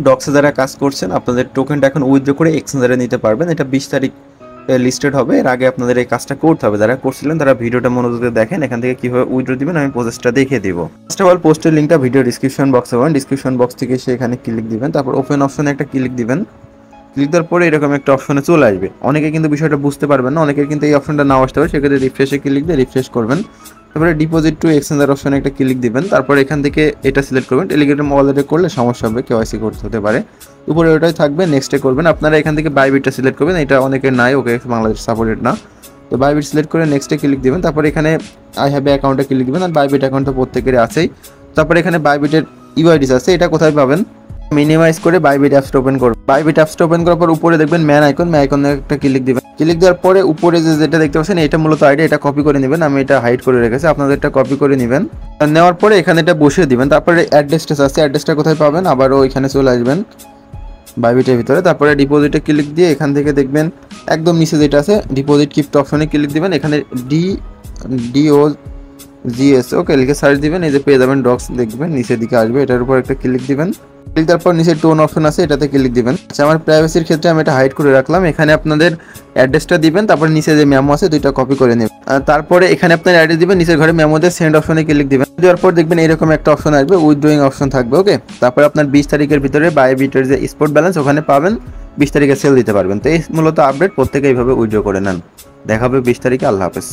ডক্সে যারা কাজ করছেন আপনাদের টোকেনটা এখন উইথড্র করে এক্সচেঞ্জারে নিতে পারবেন। এটা 20 তারিখ লিস্টেড হবে। এর আগে আপনাদের এই কাজটা করতে হবে। যারা করছিলেন তারা ভিডিওটা মনোযোগ দিয়ে দেখেন, এখান থেকে কিভাবে উইথড্র দিবেন আমি প্রসেসটা দেখিয়ে দিব। ফার্স্ট অফ অল পোস্টের লিঙ্কটা ভিডিও ডিসক্রিপশন বক্সে পাবেন। ডিসক্রিপশন বক্স থেকে সেখানে ক্লিক দিবেন, তারপর ওপেন অপশনে একটা ক্লিক দিবেন। ক্লিক দেওয়ার পরে এরকম একটা অপশনে চলে আসবে। অনেকে কিন্তু বিষয়টা বুঝতে পারবেন না, অনেকের কিন্তু এই অপশনটা নাও আসতে পারে। সেক্ষেত্রে রিফ্রেশে ক্লিক দিয়ে রিফ্রেশ করবেন। তারপরে ডিপোজিট টু এক্সচেঞ্জার অপশনে একটা ক্লিক দিবেন। তারপরে এখান থেকে এটা সিলেক্ট করবেন। টেলিগ্রাম ওয়ালেটে করলে সমস্যা হবে, কেওয়াইসি করতে হতে পারে। উপরে ওটাই থাকবে, নেক্সটে করবেন। আপনারা এখান থেকে বাইবিটটা সিলেক্ট করবেন। এটা অনেকের নাই, ওকে বাংলাদেশ সাপোর্টেড না। তো বাইবিট সিলেক্ট করে নেক্সটে ক্লিক দিবেন। তারপরে এখানে আই হ্যাভ এ অ্যাকাউন্টে ক্লিক দিবেন। আর বাইবিট অ্যাকাউন্ট তো প্রত্যেকেরই আছেই। তারপরে এখানে বাইবিটের ইউআইডিস আছে, এটা কোথায় পাবেন? মিনিমাইজ করে বাইবিট অ্যাপসটা ওপেন করবেন। বাইবিট অ্যাপসটা ওপেন করার পর উপরে দেখবেন ম্যান আইকনে একটা ক্লিক দিবেন। ক্লিক দেওয়ার পরে উপরে যেটা দেখতে পাচ্ছেন এটা মূলত আইডি, এটা কপি করে নেবেন। আমি এটা হাইড করে রেখেছি, আপনাদের এটা কপি করে নেবেন। নেওয়ার পরে এখানে এটা বসিয়ে দিবেন। তারপরে অ্যাড্রেসটা আছে, অ্যাড্রেসটা কোথায় পাবেন? আবারও এখানে চলে আসবেন বাইবিটের ভিতরে। তারপরে ডিপোজিটে ক্লিক দিয়ে এখান থেকে দেখবেন একদম নিচে যেটা আছে ডিপোজিট গিফট অপশনে ক্লিক দিবেন। এখানে DOGS ওকে লিখে সার্চ দিবেন। এই যে পেয়ে যাবেন ডক্স, দেখবেন নিচের দিকে আসবে, এটার উপর একটা ক্লিক দিবেন। ক্লিক দেওয়ার পর নিচে টোন অপশন আছে, এটাতে ক্লিক দিবেন। আচ্ছা, আমার প্রাইভেসির ক্ষেত্রে আমি এটা হাইড করে রাখলাম। এখানে আপনাদের অ্যাড্রেসটা দিবেন, তারপর নিচে যে মেমো আছে দুইটা কপি করে নেবেন। তারপরে এখানে আপনার অ্যাড্রেস দিবেন, নিচের ঘরে মেমোতে সেন্ড অপশনে ক্লিক দিবেন। দেওয়ার পর দেখবেন এরকম একটা অপশন আসবে, উইথড্রয়িং অপশন থাকবে। ওকে, তারপর আপনার 20 তারিখের ভিতরে বাইবিটের যে স্পট ব্যালেন্স ওখানে পাবেন, 20 তারিখে সেল দিতে পারবেন। তো এই মূলত আপডেট, প্রত্যেকে এইভাবে উইথড্র করে নেন। দেখা হবে 20 তারিখে। আল্লাহ হাফেজ।